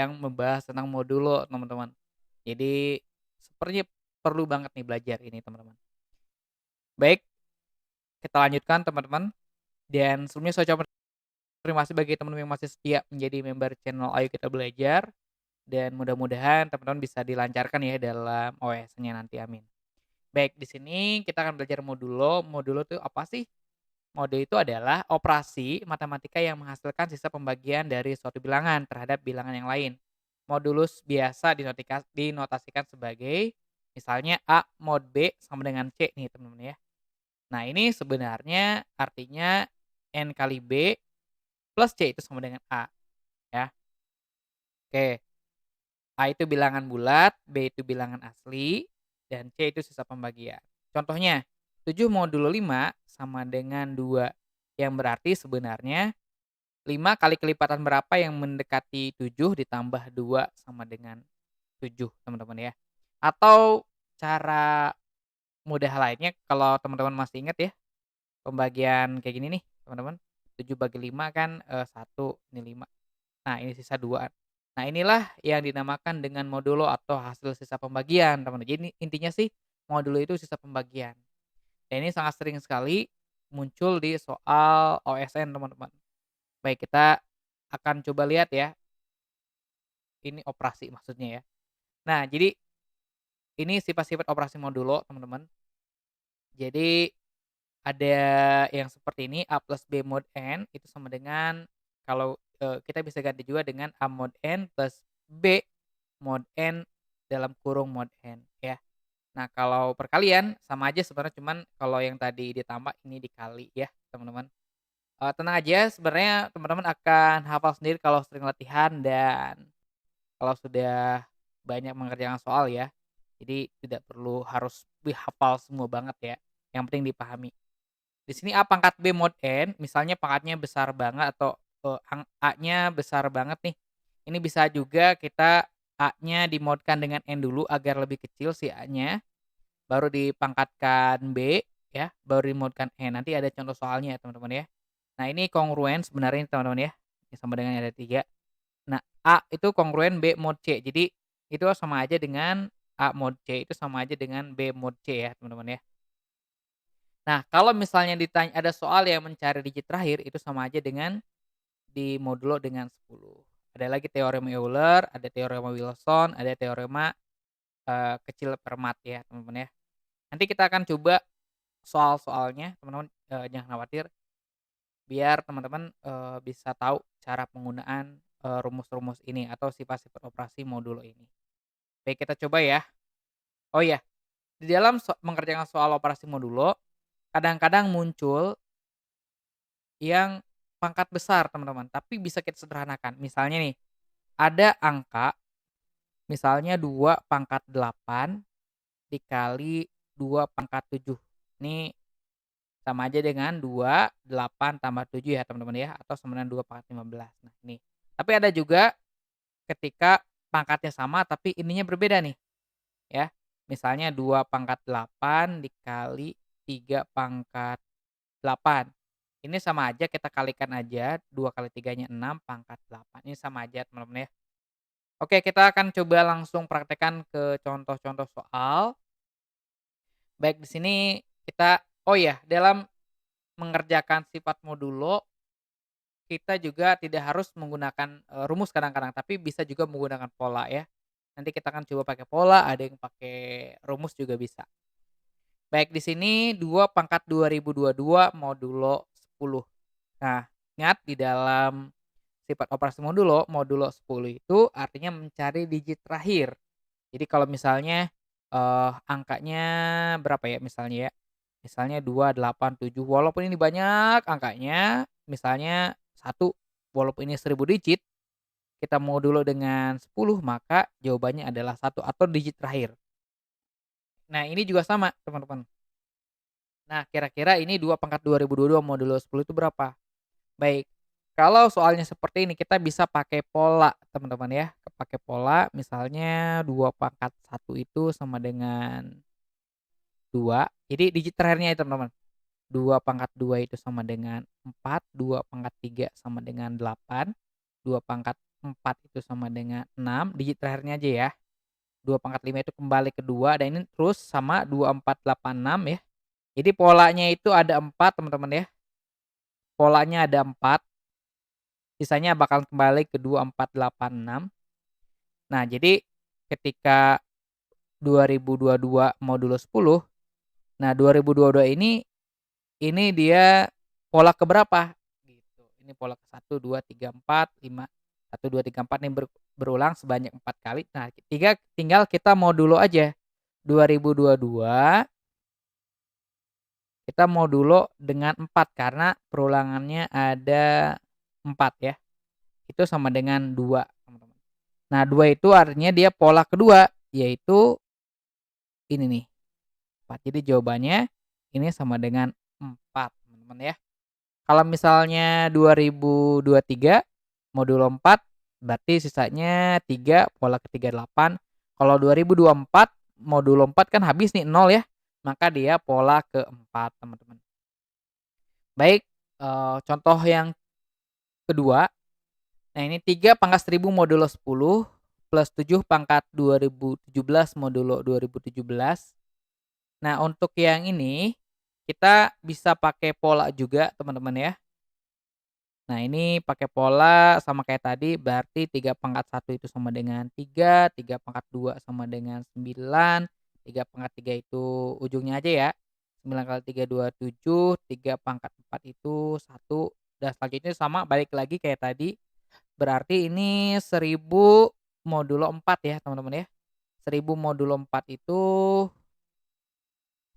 yang membahas tentang modulo, teman-teman. Jadi sepertinya perlu banget nih belajar ini, teman-teman. Baik, kita lanjutkan, teman-teman. Dan sebelumnya saya ucapkan terima kasih bagi teman-teman yang masih setia menjadi member channel Ayo Kita Belajar, dan mudah-mudahan teman-teman bisa dilancarkan ya dalam OSN-nya nanti, amin. Baik, di sini kita akan belajar modulo. Modulo itu apa sih? Modulo itu adalah operasi matematika yang menghasilkan sisa pembagian dari suatu bilangan terhadap bilangan yang lain. Modulus biasa dinotasikan sebagai misalnya A mod B sama dengan C nih, teman-teman ya. Nah, ini sebenarnya artinya N kali B plus C itu sama dengan A ya. Oke, A itu bilangan bulat, B itu bilangan asli, dan C itu sisa pembagian. Contohnya, 7 modulo 5 sama dengan 2, yang berarti sebenarnya 5 kali kelipatan berapa yang mendekati 7 ditambah 2 sama dengan 7, teman-teman ya. Atau cara mudah lainnya kalau teman-teman masih ingat ya, pembagian kayak gini nih, teman-teman. 7 bagi 5 kan, 1, ini 5. Nah, ini sisa 2. Nah, inilah yang dinamakan dengan modulo atau hasil sisa pembagian, teman-teman. Jadi intinya sih modulo itu sisa pembagian. Dan ini sangat sering sekali muncul di soal OSN, teman-teman. Baik, kita akan coba lihat ya, ini operasi maksudnya ya. Nah, jadi ini sifat-sifat operasi modulo, teman-teman. Jadi ada yang seperti ini, A plus B mod N itu sama dengan kalau, kita bisa ganti juga dengan A mod N plus B mod N dalam kurung mod N ya. Nah, kalau perkalian sama aja sebenarnya, cuman kalau yang tadi ditambah ini dikali ya, teman-teman. Tenang aja, sebenarnya teman-teman akan hafal sendiri kalau sering latihan dan kalau sudah banyak mengerjakan soal ya. Jadi tidak perlu harus dihafal semua banget ya, yang penting dipahami. Di sini A pangkat B mod N, misalnya pangkatnya besar banget atau, A-nya besar banget nih. Ini bisa juga kita A-nya dimodkan dengan N dulu agar lebih kecil si A-nya, baru dipangkatkan B ya, baru dimodkan N. Nanti ada contoh soalnya ya, teman-teman ya. Nah, ini kongruen sebenarnya teman-teman ya, yang sama dengan ada 3. Nah, A itu kongruen B mod C. Jadi itu sama aja dengan A mod C itu sama aja dengan B mod C ya, teman-teman ya. Nah, kalau misalnya ditanya ada soal yang mencari digit terakhir, itu sama aja dengan dimodulo dengan 10. Ada lagi teorema Euler, ada teorema Wilson, ada teorema, kecil Fermat ya, teman-teman ya. Nanti kita akan coba soal-soalnya, teman-teman, jangan khawatir, biar teman-teman, bisa tahu cara penggunaan, rumus-rumus ini atau sifat-sifat operasi modulo ini. Baik, kita coba ya. Oh iya, di dalam mengerjakan soal operasi modulo, kadang-kadang muncul yang pangkat besar, teman-teman, tapi bisa kita sederhanakan. Misalnya nih, ada angka misalnya 2 pangkat 8 dikali 2 pangkat 7. Ini sama aja dengan 2, 8 tambah 7 ya, teman-teman ya, atau sama dengan 2 pangkat 15. Nah, ini. Tapi ada juga ketika pangkatnya sama tapi ininya berbeda nih, ya. Misalnya 2 pangkat 8 dikali 3 pangkat 8. Ini sama aja kita kalikan aja, 2 kali 3-nya 6 pangkat 8. Ini sama aja, teman-teman ya. Oke, kita akan coba langsung praktekkan ke contoh-contoh soal. Baik, di sini kita oh ya, dalam mengerjakan sifat modulo, kita juga tidak harus menggunakan, rumus kadang-kadang, tapi bisa juga menggunakan pola ya. Nanti kita akan coba pakai pola, ada yang pakai rumus juga bisa. Baik, di sini 2 pangkat 2022 modulo 10. Nah, ingat di dalam sifat operasi modulo, modulo 10 itu artinya mencari digit terakhir. Jadi kalau misalnya, angkanya berapa ya misalnya ya, misalnya 2, 8, 7, walaupun ini banyak angkanya, misalnya 1, walaupun ini 1000 digit, kita modulo dengan 10 maka jawabannya adalah 1 atau digit terakhir. Nah, ini juga sama, teman-teman. Nah, kira-kira ini 2 pangkat 2022 modulo 10 itu berapa? Baik, kalau soalnya seperti ini kita bisa pakai pola, teman-teman ya. Pakai pola misalnya 2 pangkat 1 itu sama dengan 2. Jadi digit terakhirnya itu, teman-teman. 2 pangkat 2 itu sama dengan 4, 2 pangkat 3 sama dengan 8, 2 pangkat 4 itu sama dengan 6, digit terakhirnya aja ya. 2 pangkat 5 itu kembali ke 2 dan ini terus sama 2486 ya. Jadi polanya itu ada 4 teman-teman ya, polanya ada 4, sisanya bakal kembali ke 2486. Nah jadi ketika 2022 modulo 10, nah 2022 ini dia pola ke berapa? Gitu. Ini pola ke 1, 2, 3, 4, 5, 1, 2, 3, 4 nih berulang sebanyak 4 kali. Nah, tinggal kita modulo aja. 2022 kita modulo dengan 4 karena perulangannya ada 4 ya. Itu sama dengan 2, teman-teman. Nah, 2 itu artinya dia pola kedua, yaitu ini nih, 4. Jadi jawabannya ini sama dengan 4, teman-teman ya. Kalau misalnya 2023 modulo 4 berarti sisanya 3, pola ketiga 8. Kalau 2024 modulo 4 kan habis nih 0 ya, maka dia pola keempat, teman-teman. Baik, contoh yang kedua, nah ini 3 pangkat 1000 modulo 10 plus 7 pangkat 2017 modulo 2017. Nah untuk yang ini, kita bisa pakai pola juga teman-teman ya. Nah ini pakai pola sama kayak tadi berarti 3 pangkat 1 itu sama dengan 3, 3 pangkat 2 sama dengan 9, 3 pangkat 3 itu ujungnya aja ya. 9 kali 3 27, 3 pangkat 4 itu 1, dan selanjutnya sama balik lagi kayak tadi. Berarti ini 1000 modulo 4 ya teman-teman ya. 1000 modulo 4 itu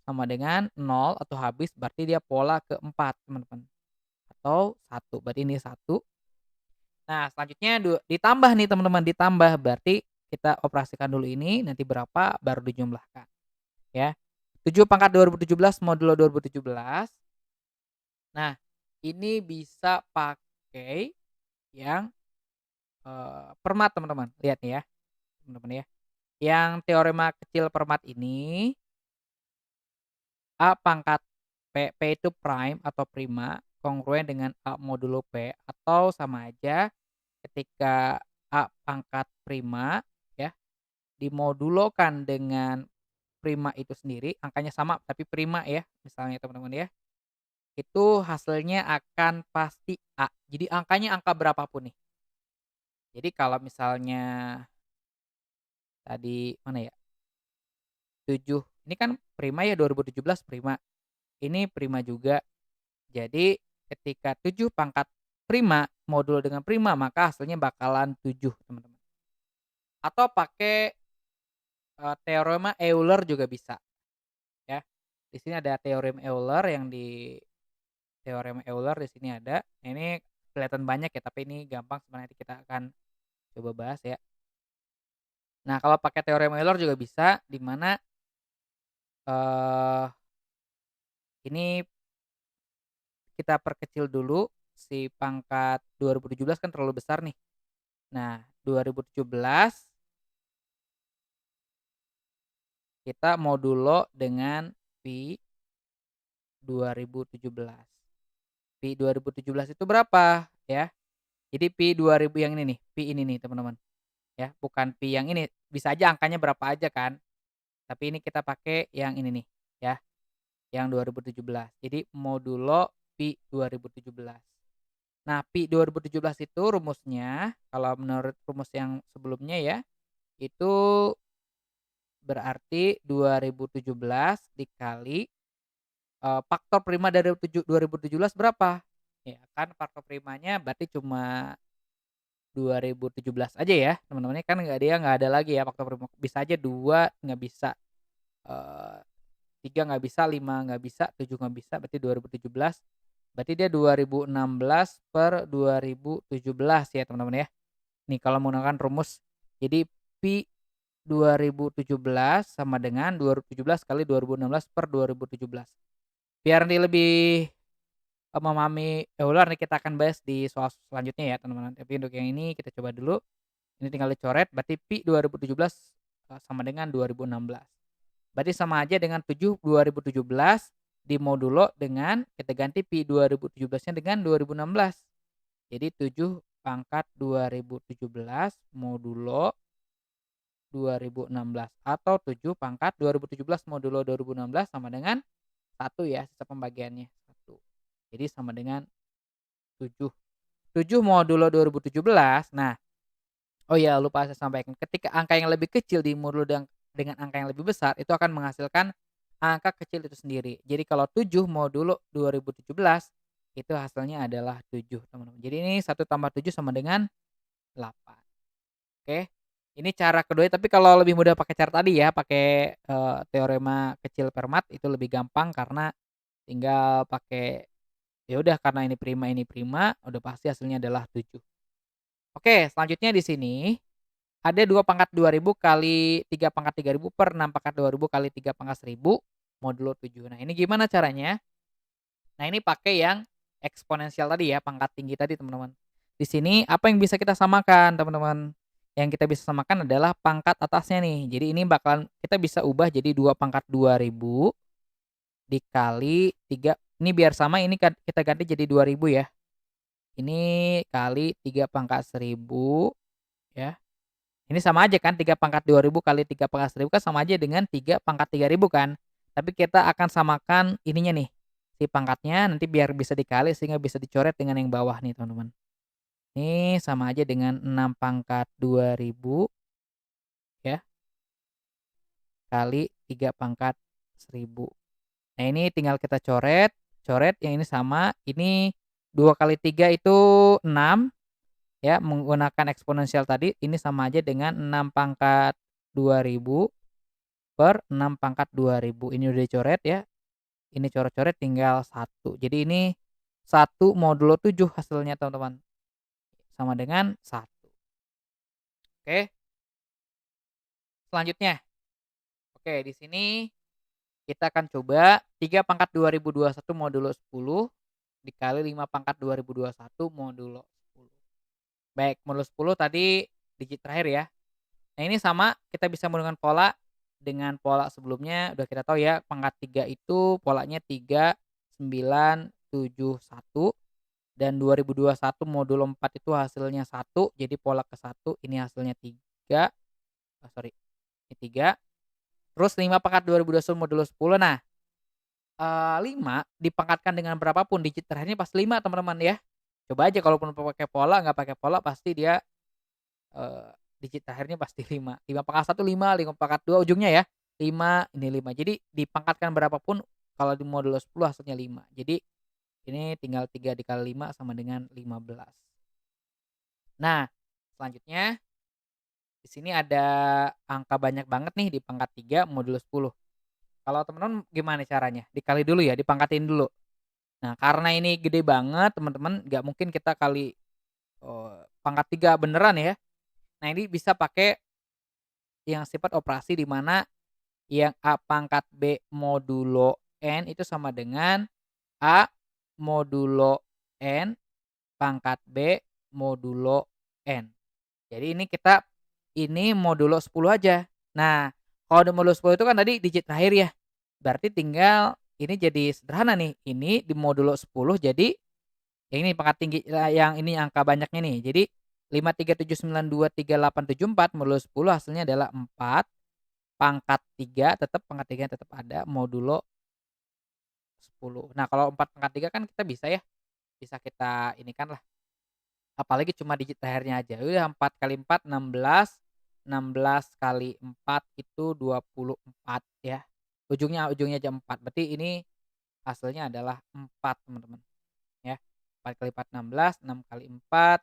sama dengan 0 atau habis berarti dia pola keempat teman-teman. Atau 1, berarti ini 1. Nah, selanjutnya ditambah nih teman-teman, ditambah berarti kita operasikan dulu ini, nanti berapa baru dijumlahkan, ya. 7 pangkat 2017 modulo 2017. Nah, ini bisa pakai yang, Fermat teman-teman. Lihat nih ya, teman-teman ya. Yang teorema kecil Fermat ini, A pangkat P itu prime atau prima kongruen dengan A modulo P atau sama aja ketika A pangkat prima ya, dimodulokan dengan prima itu sendiri, angkanya sama tapi prima ya, misalnya teman-teman ya, itu hasilnya akan pasti A. Jadi angkanya angka berapapun nih. Jadi kalau misalnya tadi mana ya, 7 ini kan prima ya 2017 prima, ini prima juga. Jadi ketika 7 pangkat prima modulo dengan prima maka hasilnya bakalan 7 teman-teman. Atau pakai teorema Euler juga bisa, ya. Di sini ada teorema Euler yang di teorema Euler di sini ada. Ini kelihatan banyak ya, tapi ini gampang sebenarnya nanti kita akan coba bahas ya. Nah, kalau pakai teorema Euler juga bisa di mana eh ini kita perkecil dulu si pangkat 2017 kan terlalu besar nih. Nah, 2017 kita modulo dengan pi 2017. Pi 2017 itu berapa ya? Jadi pi 2000 yang ini nih, pi ini nih teman-teman, ya bukan pi yang ini, bisa aja angkanya berapa aja kan, tapi ini kita pakai yang ini nih, ya, yang 2017. Jadi modulo pi 2017. Nah, pi 2017 itu rumusnya, kalau menurut rumus yang sebelumnya ya, itu berarti 2017 dikali, faktor prima dari 2017 berapa? Ya kan faktor primanya berarti cuma 2017 aja ya teman-teman kan nggak ada lagi ya faktor prima, bisa aja 2 nggak bisa, eee, 3 nggak bisa, 5 nggak bisa, 7 nggak bisa, berarti 2017, berarti dia 2016/2017 ya teman-teman ya. Nih kalau menggunakan rumus, jadi pi 2017 sama dengan 2017 kali 2016/2017. Biar nanti lebih, memahami Euler nih kita akan bahas di soal selanjutnya ya teman-teman, tapi untuk yang ini kita coba dulu. Ini tinggal dicoret berarti pi 2017, sama dengan 2016. Berarti sama aja dengan 7 2017 dimodulo dengan kita ganti pi 2017-nya dengan 2016. Jadi 7 pangkat 2017 modulo 2016 atau 7 pangkat 2017 modulo 2016 sama dengan 1 ya, sisa pembagiannya 1. Jadi sama dengan 7. 7 modulo 2017. Nah, oh ya lupa saya sampaikan, ketika angka yang lebih kecil dimodul dengan angka yang lebih besar, itu akan menghasilkan angka kecil itu sendiri. Jadi kalau 7 modulo 2017, itu hasilnya adalah 7 teman-teman. Jadi ini 1 tambah 7 sama dengan 8. Oke, ini cara kedua, tapi kalau lebih mudah pakai cara tadi ya, pakai, teorema kecil Fermat itu lebih gampang karena tinggal pakai, ya udah karena ini prima, udah pasti hasilnya adalah 7. Oke, selanjutnya di sini ada 2 pangkat 2000 kali 3 pangkat 3000 per 6 pangkat 2000 kali 3 pangkat 1000 modulo 7. Nah, ini gimana caranya? Nah, ini pakai yang eksponensial tadi ya, pangkat tinggi tadi, teman-teman. Di sini apa yang bisa kita samakan, teman-teman? Yang kita bisa samakan adalah pangkat atasnya nih. Jadi ini bakalan kita bisa ubah jadi 2 pangkat 2000 dikali 3, ini biar sama ini kita ganti jadi 2000 ya. Ini kali 3 pangkat 1000 ya. Ini sama aja kan 3 pangkat 2000 kali 3 pangkat 1000 kan sama aja dengan 3 pangkat 3000 kan. Tapi kita akan samakan ininya nih, si pangkatnya nanti biar bisa dikali sehingga bisa dicoret dengan yang bawah nih teman-teman. Ini sama aja dengan 6 pangkat 2000 ya, kali 3 pangkat 1000. Nah ini tinggal kita coret, coret yang ini sama, ini 2 kali 3 itu 6 ya, menggunakan eksponensial tadi, ini sama aja dengan 6 pangkat 2000 per 6 pangkat 2000. Ini udah dicoret ya, ini coret-coret tinggal 1. Jadi ini 1 modulo 7 hasilnya teman-teman, sama dengan 1. Oke, selanjutnya. Oke, di sini kita akan coba 3 pangkat 2021 modulo 10 dikali 5 pangkat 2021 modulo 10. Baik, modulo 10 tadi digit terakhir ya. Nah ini sama, kita bisa menggunakan pola dengan pola sebelumnya, udah kita tahu ya, pangkat 3 itu polanya 3, 9, 7, 1, dan 2021 modulo 4 itu hasilnya 1, jadi pola ke 1 ini hasilnya 3, sorry, ini 3, terus 5 pangkat 2021 modulo 10. Nah, 5 dipangkatkan dengan berapapun digit terakhirnya pasti 5 teman-teman ya. Coba aja kalaupun pakai pola, nggak pakai pola pasti dia, eee, digit terakhirnya pasti 5. 5 pangkat 1 5, 5 pangkat 2 ujungnya ya, 5, ini 5. Jadi dipangkatkan berapapun kalau di modulo 10 hasilnya 5. Jadi ini tinggal 3 dikali 5 sama dengan 15. Nah, selanjutnya di sini ada angka banyak banget nih di pangkat 3 modulo 10. Kalau teman-teman gimana caranya? Dikali dulu ya, dipangkatin dulu. Nah, karena ini gede banget teman-teman, nggak mungkin kita kali, pangkat 3 beneran ya. Nah, ini bisa pakai yang sifat operasi di mana yang A pangkat B modulo N itu sama dengan A modulo N pangkat B modulo N. Jadi ini modulo 10 aja. Nah, kalau di modulo 10 itu kan tadi digit terakhir ya. Berarti tinggal ini jadi sederhana nih, ini di modulo 10 jadi yang ini pangkat tinggi, yang ini angka banyaknya nih. Jadi 5, 3, 7, 9, 2, 3, 8, 7, 4 modulo 10 hasilnya adalah 4, pangkat 3 tetap pangkat 3 tetap ada modulo 10. Nah, kalau 4 pangkat 3 kan kita bisa ya, bisa kita ini kan lah, apalagi cuma digit terakhirnya aja. Udah 4 kali 4 16, 16 kali 4 itu 24 ya. Ujungnya aja 4. Berarti ini hasilnya adalah 4 teman-teman ya. 4 kali 4 16, 6 kali 4,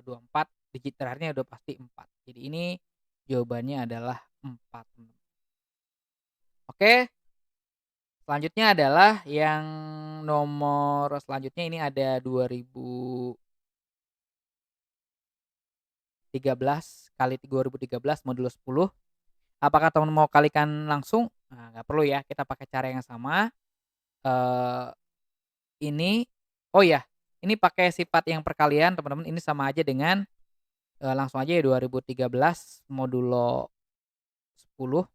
24, digit terakhirnya udah pasti 4. Jadi ini jawabannya adalah 4 teman-teman. Oke, selanjutnya adalah yang nomor selanjutnya ini ada 2013 kali 2013 modulo 10. Apakah teman mau kalikan langsung? Nah, nggak perlu ya, kita pakai cara yang sama. Eee, ini oh ya, ini pakai sifat yang perkalian teman-teman, ini sama aja dengan, langsung aja ya 2013 modulo 10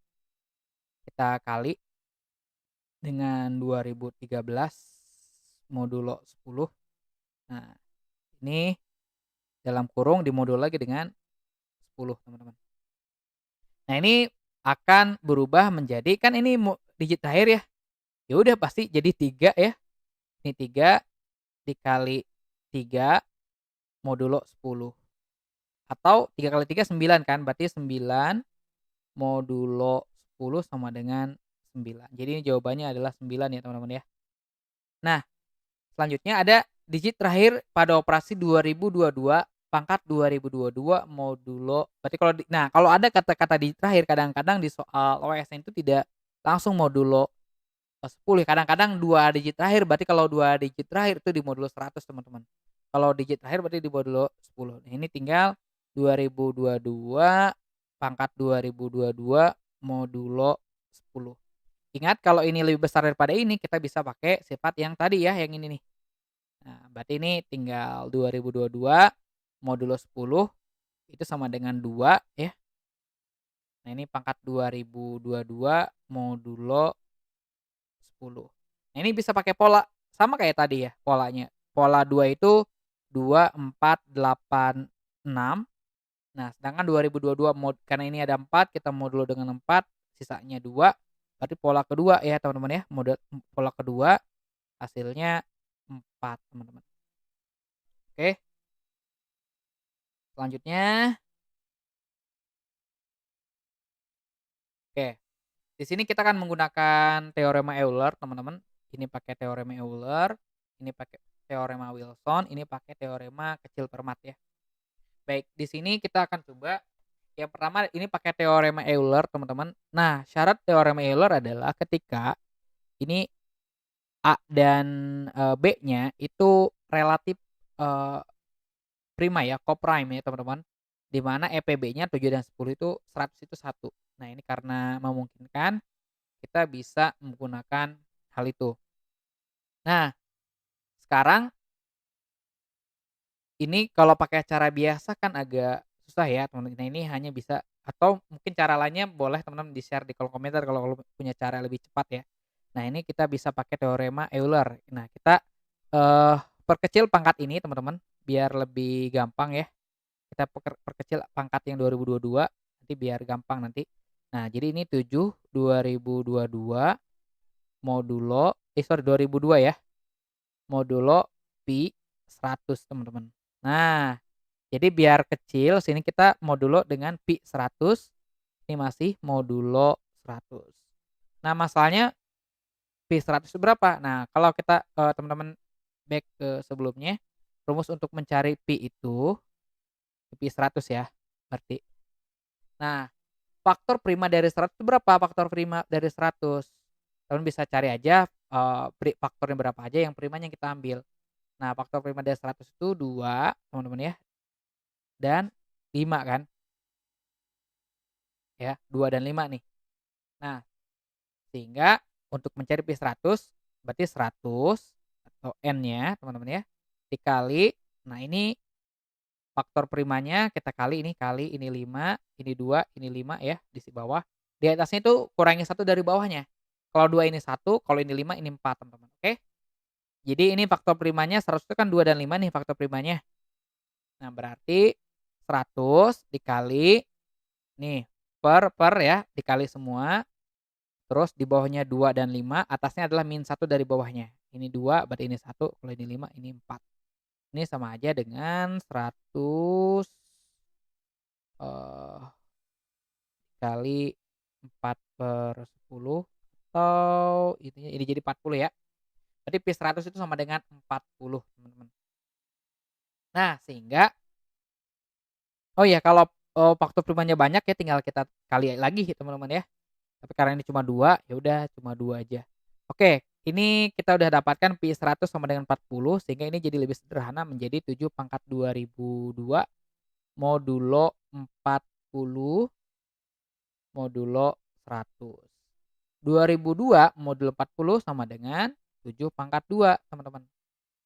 kita kali dengan 2013 modulo 10. Nah, ini dalam kurung dimodulo lagi dengan 10, teman-teman. Nah, ini akan berubah menjadi kan ini digit terakhir ya, ya udah pasti jadi 3 ya. Ini 3 dikali 3 modulo 10 atau 3 kali 3 9 kan, berarti 9 modulo 10 sama dengan 9. Jadi ini jawabannya adalah 9 ya, teman-teman ya. Nah, selanjutnya ada digit terakhir pada operasi 2022 pangkat 2022 modulo berarti kalau ada kata-kata digit terakhir kadang-kadang di soal OSN itu tidak langsung modulo 10 kadang-kadang 2 digit terakhir berarti kalau 2 digit terakhir itu di modulo 100 teman-teman. Kalau digit terakhir berarti di modulo 10. Nah, ini tinggal 2022 pangkat 2022 modulo 10. Ingat kalau ini lebih besar daripada ini kita bisa pakai sifat yang tadi ya, yang ini nih. Nah, berarti ini tinggal 2022 modulo 10 itu sama dengan 2 ya. Nah, ini pangkat 2022 modulo 10. Nah, ini bisa pakai pola sama kayak tadi ya polanya. Pola 2 itu 2, 4, 8, 6. Nah, sedangkan 2022 karena ini ada 4 kita modulo dengan 4 sisanya 2. Berarti pola kedua ya teman-teman ya. Pola kedua hasilnya 4 teman-teman. Oke. Selanjutnya oke. Di sini kita akan menggunakan teorema Euler, teman-teman. Ini pakai teorema Euler, ini pakai teorema Wilson, ini pakai teorema kecil Fermat ya. Baik, di sini kita akan coba yang pertama ini pakai teorema Euler, teman-teman. Nah, syarat teorema Euler adalah ketika ini A dan B-nya itu relatif eee, prima ya, coprime ya, teman-teman. Di mana EPB-nya 7 dan 10 itu 100 itu 1. Nah, ini karena memungkinkan kita bisa menggunakan hal itu. Nah, sekarang ini kalau pakai cara biasa kan agak susah ya, teman-teman. Nah, ini hanya bisa atau mungkin cara lainnya boleh teman-teman di-share di kolom komentar kalau punya cara lebih cepat ya. Nah, ini kita bisa pakai teorema Euler. Nah, kita, eee, perkecil pangkat ini teman-teman, biar lebih gampang ya. Kita perkecil pangkat yang 2022 nanti biar gampang nanti. Nah, jadi ini 7 2022 modulo 2002 ya, modulo pi 100 teman-teman. Nah, jadi biar kecil sini kita modulo dengan pi 100, ini masih modulo 100. Nah, masalahnya pi 100 itu berapa? Nah, kalau kita, teman-teman back ke sebelumnya, rumus untuk mencari pi itu pi 100 ya, berarti. Nah, faktor prima dari 100 itu berapa? Faktor prima dari 100. Teman bisa cari aja, faktornya berapa aja yang primanya kita ambil. Nah, faktor prima dari 100 itu 2 teman-teman ya, dan 5 kan, ya, 2 dan 5 nih. Nah, sehingga untuk mencari pi 100 berarti 100 atau N-nya teman-teman ya, dikali, nah ini faktor primanya kita kali ini 5, ini 2, ini 5 ya di bawah. Di atasnya itu kurangi 1 dari bawahnya. Kalau 2 ini 1, kalau ini 5 ini 4 teman-teman, oke. Jadi ini faktor primanya 100 itu kan 2 dan 5 nih faktor primanya. Nah, berarti 100 dikali nih per ya, dikali semua, terus di bawahnya 2 dan 5, atasnya adalah min 1 dari bawahnya. Ini 2 berarti ini 1, kalau ini 5 ini 4. Ini sama aja dengan 100 eee, kali 4/10 atau ini jadi 40 ya. Berarti pi 100 itu sama dengan 40 teman-teman. Nah, sehingga oh iya kalau, faktor primanya banyak ya tinggal kita kali lagi teman-teman ya. Tapi karena ini cuma 2 ya udah cuma 2 aja. Oke, ini kita udah dapatkan pi 100 sama dengan 40 sehingga ini jadi lebih sederhana menjadi 7 pangkat 2002 modulo 40 modulo 100. 2002 modulo 40 sama dengan 7 pangkat 2 teman-teman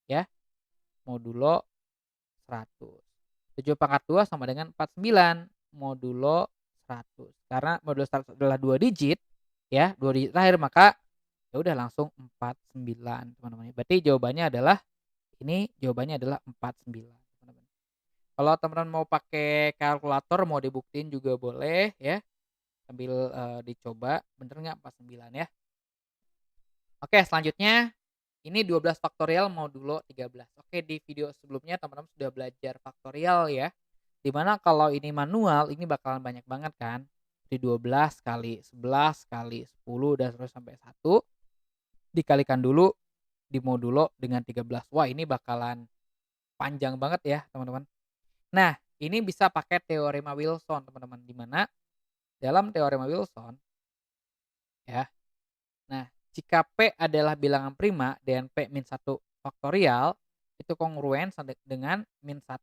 ya, modulo 100. 7 pangkat 2 sama dengan 49 modulo 100. Karena modulo 100 adalah 2 digit ya, 2 digit terakhir maka ya udah langsung 49 teman-teman. Berarti jawabannya adalah ini jawabannya adalah 49 teman-teman. Kalau teman-teman mau pakai kalkulator mau dibuktiin juga boleh ya, sambil, dicoba bener nggak 49 ya. Oke selanjutnya, ini 12 faktorial modulo 13. Oke di video sebelumnya teman-teman sudah belajar faktorial ya, di mana kalau ini manual ini bakalan banyak banget kan, di 12 kali 11 kali 10 dan terus sampai 1, dikalikan dulu di modulo dengan 13. Wah ini bakalan panjang banget ya teman-teman. Nah ini bisa pakai teorema Wilson teman-teman, di mana dalam teorema Wilson ya, nah jika P adalah bilangan prima dan P min 1 faktorial, itu kongruen dengan min 1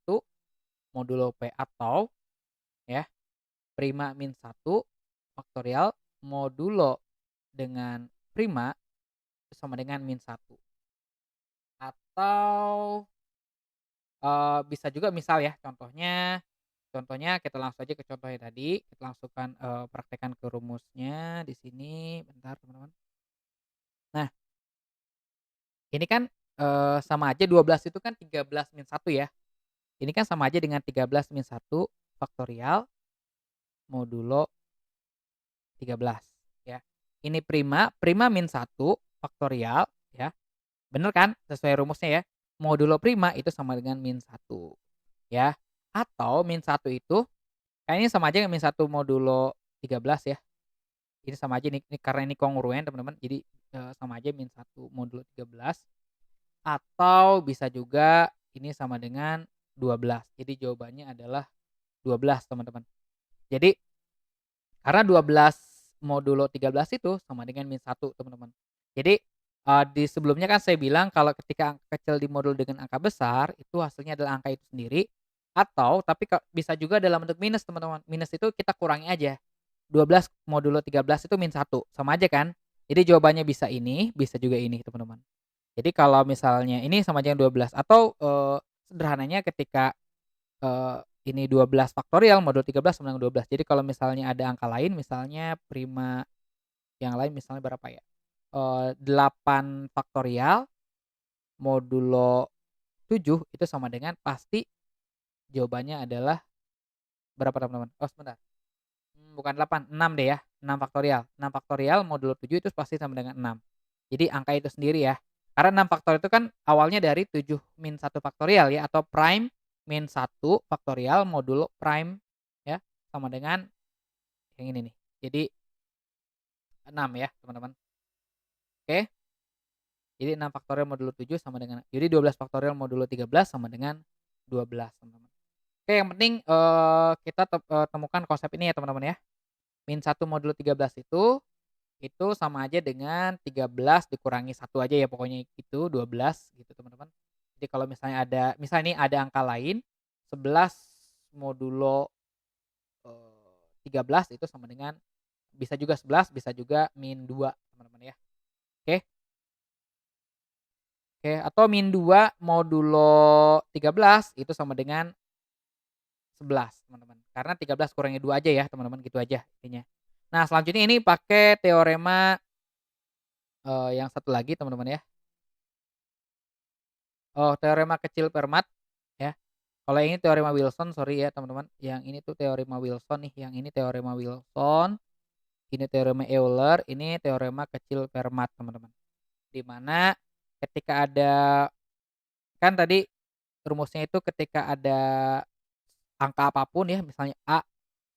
modulo P atau ya, prima min 1 faktorial modulo dengan prima itu sama dengan min 1. Atau, bisa juga misal ya contohnya kita langsung aja ke contohnya tadi, kita langsungkan, praktekkan ke rumusnya di sini, bentar teman-teman. Nah, ini kan, sama aja 12 itu kan 13 min 1 ya, ini kan sama aja dengan 13 min 1 faktorial modulo 13 ya. Ini prima, prima min 1 faktorial ya, bener kan? Sesuai rumusnya ya, modulo prima itu sama dengan min 1 ya. Atau min 1 itu kayaknya sama aja dengan min 1 modulo 13 ya. Ini sama aja nih karena ini kongruen teman-teman, jadi, sama aja min 1 modulo 13 atau bisa juga ini sama dengan 12. Jadi jawabannya adalah 12 teman-teman. Jadi karena 12 modulo 13 itu sama dengan min 1 teman-teman. Jadi, di sebelumnya kan saya bilang kalau ketika angka kecil dimodul dengan angka besar, itu hasilnya adalah angka itu sendiri, atau tapi bisa juga dalam bentuk minus teman-teman. Minus itu kita kurangi aja, 12 modulo 13 itu min 1, sama aja kan? Jadi jawabannya bisa ini, bisa juga ini teman-teman. Jadi kalau misalnya ini sama aja dengan 12 atau, sederhananya ketika ini 12 faktorial modulo 13 sama dengan 12. Jadi kalau misalnya ada angka lain, misalnya prima yang lain misalnya berapa ya, 8 faktorial modulo 7 itu sama dengan pasti jawabannya adalah berapa teman-teman? Oh sebentar, bukan 8, 6 deh ya, 6 faktorial. 6 faktorial modulo 7 itu pasti sama dengan 6. Jadi angka itu sendiri ya. Karena 6 faktorial itu kan awalnya dari 7 min 1 faktorial ya, atau prime min 1 faktorial modulo prime ya, sama dengan yang ini nih. Jadi 6 ya teman-teman. Oke. Jadi 6 faktorial modulo 7 sama dengan jadi 12 faktorial modulo 13 sama dengan 12 teman-teman. Oke yang penting, kita temukan konsep ini ya teman-teman ya. Min 1 modulo 13 itu sama aja dengan 13 dikurangi 1 aja ya pokoknya itu 12 gitu teman-teman. Jadi kalau misalnya nih ada angka lain 11 modulo, 13 itu sama dengan bisa juga 11 bisa juga min 2 teman-teman ya. Oke oke atau min 2 modulo 13 itu sama dengan 11 teman-teman. Karena 13 kurangi 2 aja ya teman-teman gitu aja intinya. Nah selanjutnya ini pakai teorema, yang satu lagi teman-teman ya. Oh teorema kecil Fermat ya. Kalau yang ini teorema Wilson sorry ya teman-teman, yang ini tuh teorema Wilson nih, yang ini teorema Wilson, ini teorema Euler, ini teorema kecil Fermat teman-teman. Di mana ketika ada kan tadi rumusnya itu ketika ada angka apapun ya, misalnya A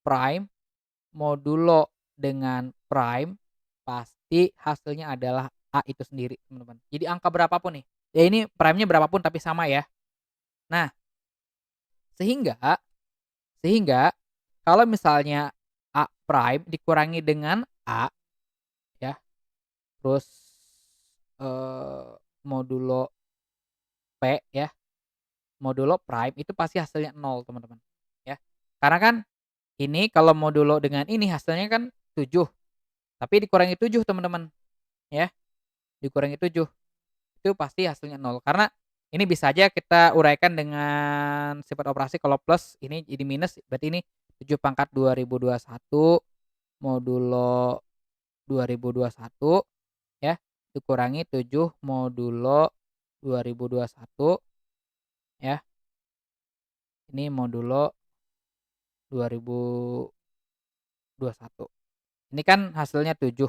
prime modulo dengan prime, pasti hasilnya adalah A itu sendiri teman-teman. Jadi angka berapapun nih, ya ini prime-nya berapapun tapi sama ya. Nah sehingga sehingga kalau misalnya A prime dikurangi dengan A ya, terus, modulo P ya, modulo prime itu pasti hasilnya 0 teman-teman, ya. Karena kan ini kalau modulo dengan ini hasilnya kan 7, tapi dikurangi 7 teman-teman, ya, dikurangi 7, itu pasti hasilnya 0. Karena ini bisa aja kita uraikan dengan sifat operasi kalau plus ini jadi minus berarti ini 7 pangkat 2021 modulo 2021 ya, dikurangi 7 modulo 2021 ya, Ini modulo 2021. Ini kan hasilnya 7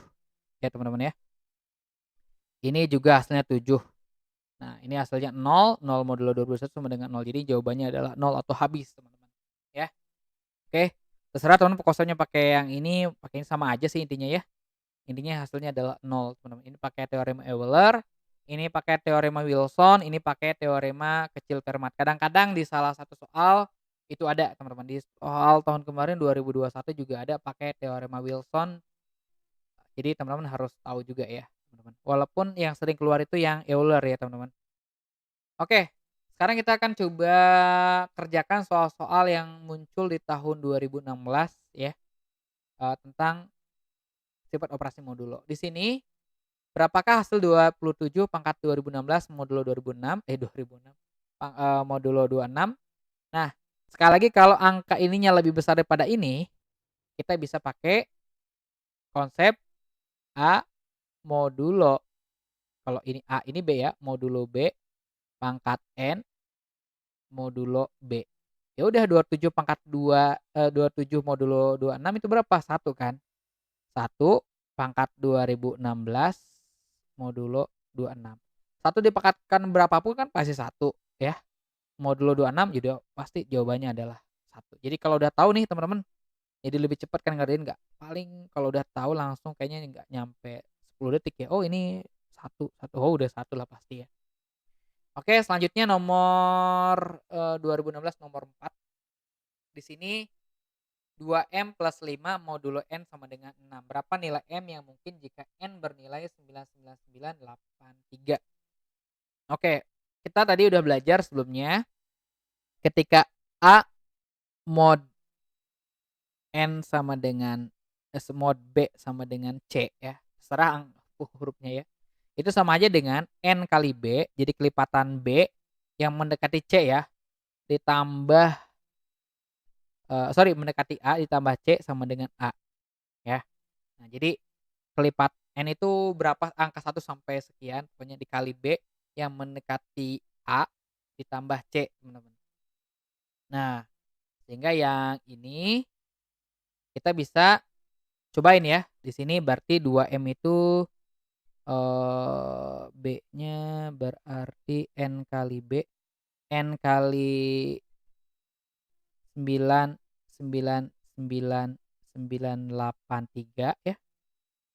ya teman-teman ya. Ini juga hasilnya 7. Nah, ini hasilnya 0, 0 modulo 2021 sama dengan 0. Jadi jawabannya adalah 0 atau habis, teman-teman. Ya. Oke. Terserah teman-teman pokoknya pakai yang ini, pakai ini sama aja sih intinya ya. Intinya hasilnya adalah 0, teman-teman. Ini pakai teorema Euler, ini pakai teorema Wilson, ini pakai teorema kecil Fermat. Kadang-kadang di salah satu soal itu ada, teman-teman. Di soal tahun kemarin 2021 juga ada pakai teorema Wilson. Jadi teman-teman harus tahu juga ya, teman-teman. Walaupun yang sering keluar itu yang Euler ya, teman-teman. Oke, sekarang kita akan coba kerjakan soal-soal yang muncul di tahun 2016 ya, tentang sifat operasi modulo. Di sini berapakah hasil 27 pangkat 2016 modulo 2006 modulo 26. Nah, sekali lagi kalau angka ininya lebih besar daripada ini, kita bisa pakai konsep A modulo. Kalau ini A, ini B ya, modulo B pangkat N modulo B. Ya udah 27 pangkat 27 modulo 26 itu berapa? 1 kan? 1 pangkat 2016 modulo 26. 1 dipangkatkan berapapun kan pasti 1 ya. Modulo 26 jadi pasti jawabannya adalah 1. Jadi kalau udah tahu nih teman-teman, jadi lebih cepat kan ngerjain nggak? Paling kalau udah tahu langsung kayaknya nggak nyampe 10 detik ya. Oh ini 1, 1. Oh udah 1 lah pasti ya. Oke, selanjutnya nomor 2016 nomor 4. Di sini 2M plus 5 modulo N sama dengan 6. Berapa nilai M yang mungkin jika N bernilai 99983? Oke, kita tadi udah belajar sebelumnya. Ketika A mod N sama dengan mod B sama dengan C ya. Terserah hurufnya ya. Itu sama aja dengan N kali B, jadi kelipatan B yang mendekati C ya, ditambah mendekati A ditambah C sama dengan A ya. Nah, jadi kelipat N itu berapa, angka 1 sampai sekian, pokoknya dikali B yang mendekati A ditambah C, teman-teman. Nah, sehingga yang ini kita bisa cobain ya. Di sini berarti 2M itu B-nya berarti N kali B, N kali 99983 ya.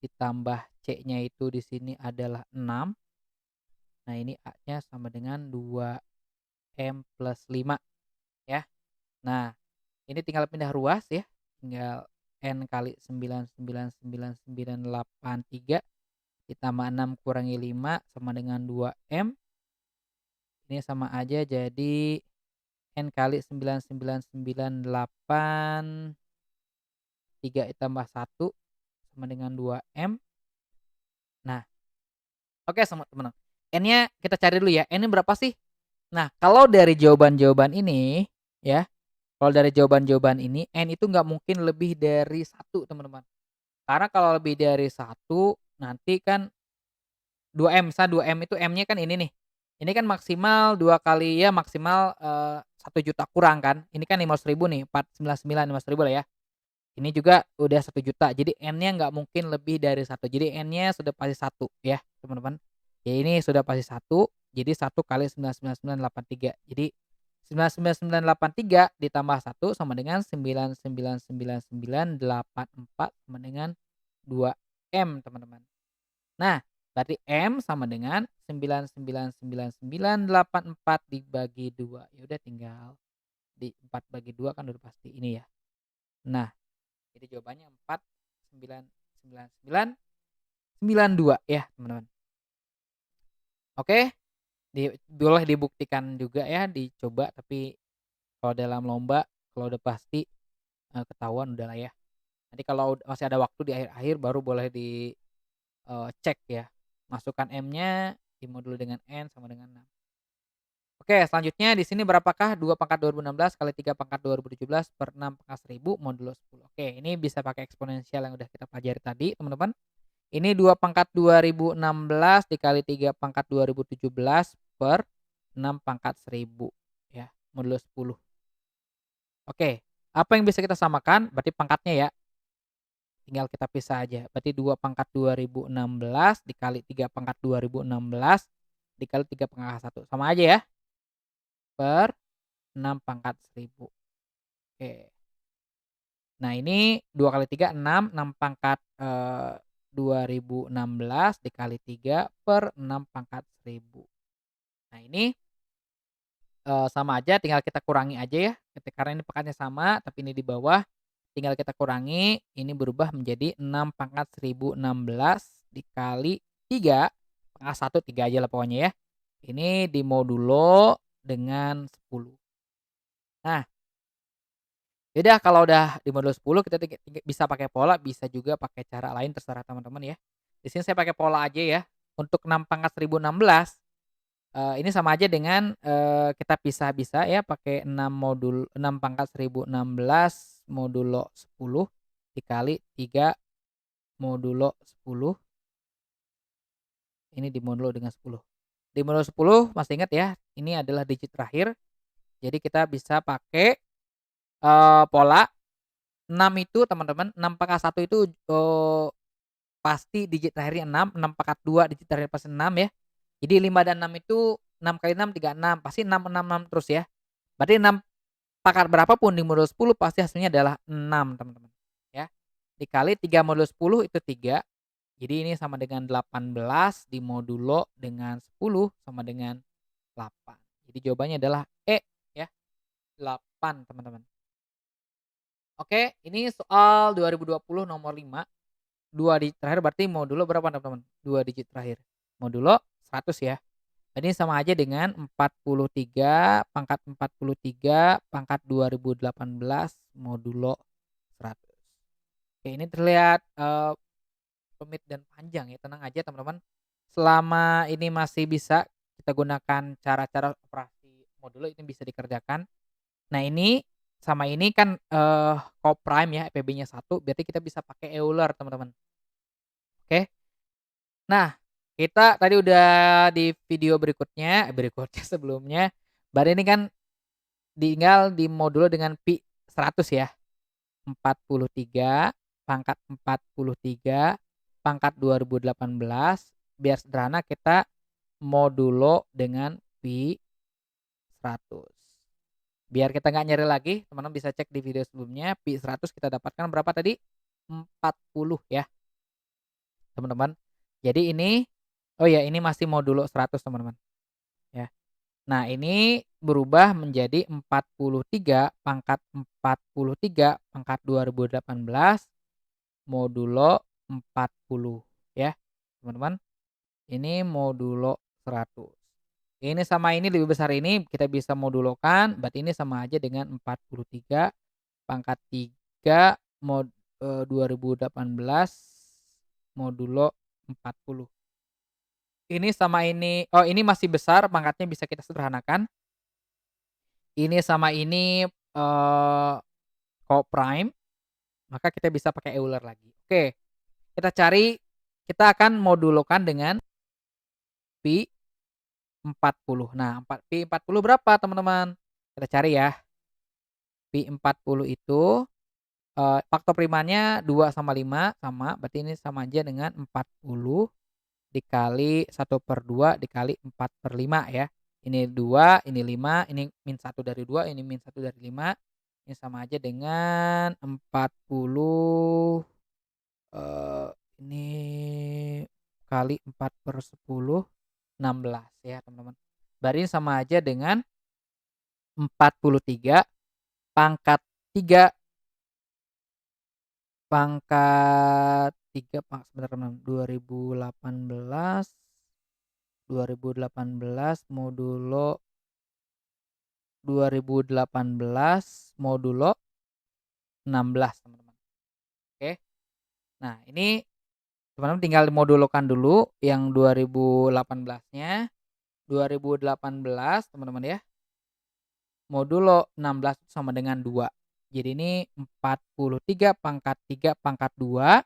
Ditambah C-nya itu di sini adalah 6. Nah, ini A-nya sama dengan 2M plus 5 ya. Nah, ini tinggal pindah ruas ya. Tinggal N kali 99983 ditambah 6 kurangi 5 sama dengan 2M. Ini sama aja jadi N kali 99983 ditambah 1 sama dengan 2M. Nah, oke teman-teman. N-nya kita cari dulu ya. N-nya berapa sih? Nah, kalau dari jawaban-jawaban ini ya, kalau dari jawaban-jawaban ini N itu nggak mungkin lebih dari 1 teman-teman. Karena kalau lebih dari 1 nanti kan 2M, misalnya 2M itu M-nya kan ini nih. Ini kan maksimal 2 kali ya maksimal 1 juta kurang kan. Ini kan 500.000 nih, 499 500.000 lah ya. Ini juga udah 1 juta. Jadi N-nya nggak mungkin lebih dari 1. Jadi N-nya sudah pasti 1 ya, teman-teman. Ya ini sudah pasti 1. Jadi 1 kali 99983. Jadi 99983 ditambah 1 sama dengan 9999984 sama dengan 2M, teman-teman. Nah, berarti M sama dengan 9999984 dibagi 2. Ya udah tinggal di 4 bagi 2 kan udah pasti ini ya. Nah, jadi jawabannya 4999992 ya, teman-teman. Oke, boleh dibuktikan juga ya, dicoba, tapi kalau dalam lomba kalau udah pasti ketahuan udahlah ya. Nanti kalau masih ada waktu di akhir-akhir baru boleh cek ya. Masukkan M-nya dimoduli dengan N sama dengan 6. Oke, selanjutnya di sini berapakah 2 pangkat 2016 kali 3 pangkat 2017 per 6 pangkat 1000 modulo 10. Oke, ini bisa pakai eksponensial yang udah kita pelajari tadi, teman-teman. Ini 2 pangkat 2016 dikali 3 pangkat 2017 per 6 pangkat 1000 ya, modulo 10. Oke, apa yang bisa kita samakan? Berarti pangkatnya ya, tinggal kita pisah aja. Berarti 2 pangkat 2016 dikali 3 pangkat 2016 dikali 3 pangkat 1 sama aja ya, per 6 pangkat 1000. Oke. Nah ini 2 kali 3 6 pangkat, 2016 dikali 3 per 6 pangkat 1000. Nah ini, sama aja tinggal kita kurangi aja ya, karena ini pangkatnya sama tapi ini di bawah, tinggal kita kurangi, ini berubah menjadi 6 pangkat 1016 dikali 3 pangkat 1 3 aja lah pokoknya ya. Ini dimodulo dengan 10. Nah, ya udah kalau udah dimodulo 10 kita bisa pakai pola, bisa juga pakai cara lain terserah teman-teman ya. Di sini saya pakai pola aja ya. Untuk 6 pangkat 1016, ini sama aja dengan, kita pisah bisa ya pakai 6 pangkat 1016 modulo 10 dikali 3 modulo 10, ini dimodulo dengan 10. Dimodulo 10 masih ingat ya, ini adalah digit terakhir, jadi kita bisa pakai, pola 6 itu teman-teman, 6 pangkat 1 itu, pasti digit terakhirnya 6, 6 pangkat 2 digit terakhirnya pasti 6 ya. Jadi 5 dan 6 itu 6 kali 6 36, pasti 6 6 6 terus ya. Berarti 6 pangkat berapa pun dimodulo 10 pasti hasilnya adalah 6 teman-teman, ya. Dikali 3 modulo 10 itu 3, jadi ini sama dengan 18 dimodulo dengan 10 sama dengan 8. Jadi jawabannya adalah E ya, 8 teman-teman. Oke, ini soal 2020 nomor 5, 2 digit terakhir berarti modulo berapa teman-teman? 2 digit terakhir. Modulo 100 ya. Ini sama aja dengan 43 pangkat 43 pangkat 2018 modulo 100. Oke, ini terlihat, rumit dan panjang ya, tenang aja teman-teman. Selama ini masih bisa kita gunakan cara-cara operasi modulo ini bisa dikerjakan. Nah ini sama ini kan, coprime ya EPB-nya 1 berarti kita bisa pakai Euler teman-teman. Oke. Nah, kita tadi udah di video berikutnya sebelumnya, berarti ini kan tinggal dimodulo dengan pi 100 ya. 43 pangkat 43 pangkat 2018 biar sederhana kita modulo dengan pi 100. Biar kita nggak nyari lagi, teman-teman bisa cek di video sebelumnya, pi 100 kita dapatkan berapa tadi? 40 ya, teman-teman. Jadi ini oh ya ini masih modulo 100 teman-teman, ya. Nah ini berubah menjadi 43 pangkat 43 pangkat 2018 modulo 40 ya, teman-teman. Ini modulo 100. Ini sama ini lebih besar ini kita bisa modulokan, berarti ini sama aja dengan 43 pangkat 3 2018 modulo 40. Ini sama ini oh ini masih besar pangkatnya bisa kita sederhanakan. Ini sama ini, coprime, maka kita bisa pakai Euler lagi. Oke, kita cari kita akan modulokan dengan pi 40. Nah, pi 40 berapa teman-teman? Kita cari ya. Pi 40 itu, faktor primanya 2 sama 5 sama, berarti ini sama aja dengan 40 dikali 1/2 dikali 4/5 ya. Ini 2, ini 5, ini min 1 dari 2, ini min 1 dari 5, ini sama aja dengan 40, eee, ini kali 4/10, 16 ya teman-teman. Berarti sama aja dengan 43 pangkat 3 sebentar teman-teman, 2018 modulo 2018 modulo 16 teman-teman. Oke. Nah ini teman-teman tinggal modulokan dulu yang 2018-nya. 2018 teman-teman ya, modulo 16 itu sama dengan 2. Jadi ini 43 pangkat 3 pangkat 2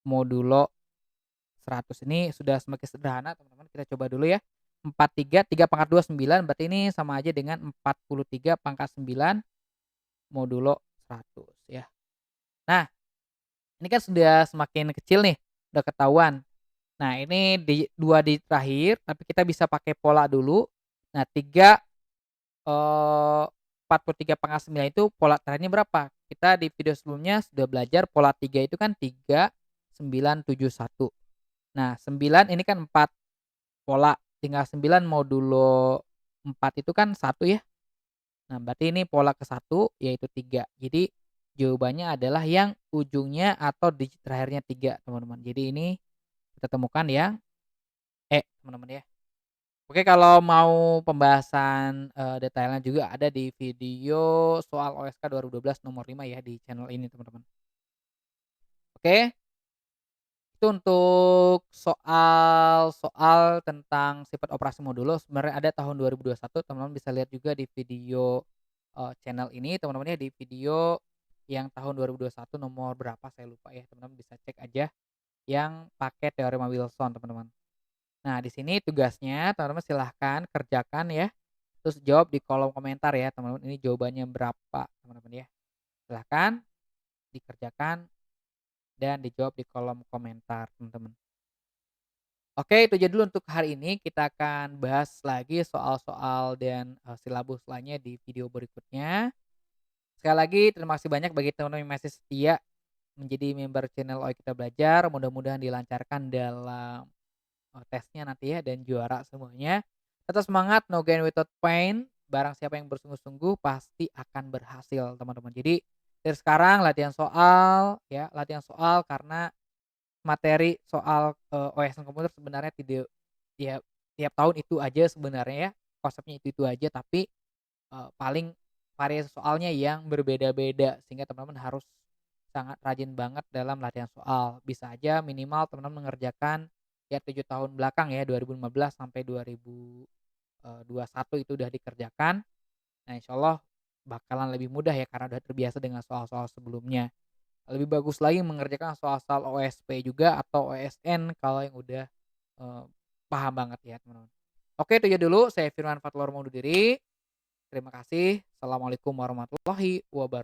modulo 100. Ini sudah semakin sederhana teman-teman, kita coba dulu ya. 43, 3 pangkat 2 9, berarti ini sama aja dengan 43 pangkat 9 modulo 100 ya. Nah, ini kan sudah semakin kecil nih, udah ketahuan. Nah, ini di 2 di terakhir, tapi kita bisa pakai pola dulu. Nah, 43/9 itu pola terakhirnya berapa? Kita di video sebelumnya sudah belajar pola 3 itu kan 3, 9, 7, 1. Nah, 9 ini kan 4 pola, tinggal 9 modulo 4 itu kan 1 ya. Nah, berarti ini pola ke-1 yaitu 3. Jadi jawabannya adalah yang ujungnya atau digit terakhirnya 3, teman-teman. Jadi ini kita temukan yang E, teman-teman ya. Oke, kalau mau pembahasan, detailnya juga ada di video soal OSK 2012 nomor 5 ya di channel ini, teman-teman. Oke, itu untuk soal tentang sifat operasi modulo sebenarnya ada tahun 2021, teman-teman bisa lihat juga di video, channel ini, teman-teman ya, di video yang tahun 2021 nomor berapa saya lupa ya, teman-teman bisa cek aja yang pakai teorema Wilson, teman-teman. Nah, di sini tugasnya teman-teman silahkan kerjakan ya. Terus jawab di kolom komentar ya teman-teman, ini jawabannya berapa teman-teman ya. Silahkan dikerjakan dan dijawab di kolom komentar teman-teman. Oke, itu aja dulu untuk hari ini, kita akan bahas lagi soal-soal dan, silabus lainnya di video berikutnya. Sekali lagi terima kasih banyak bagi teman-teman yang masih setia menjadi member channel OI Kita Belajar, mudah-mudahan dilancarkan dalam, tesnya nanti ya dan juara semuanya. Tetap semangat, no gain without pain. Barang siapa yang bersungguh-sungguh pasti akan berhasil, teman-teman. Jadi dari sekarang latihan soal ya, latihan soal karena materi soal, OSN komputer sebenarnya tidak ya tiap tahun itu aja sebenarnya ya, konsepnya itu aja tapi, paling variasi soalnya yang berbeda-beda sehingga teman-teman harus sangat rajin banget dalam latihan soal. Bisa aja minimal teman-teman mengerjakan ya 7 tahun belakang ya 2015 sampai 2021 itu udah dikerjakan. Nah, insyaallah bakalan lebih mudah ya karena udah terbiasa dengan soal-soal sebelumnya. Lebih bagus lagi mengerjakan soal-soal OSP juga atau OSN kalau yang udah, eee, paham banget ya, teman-teman. Oke, itu aja dulu, saya Firman Fatlur mau undur diri. Terima kasih. Assalamualaikum warahmatullahi wabarakatuh.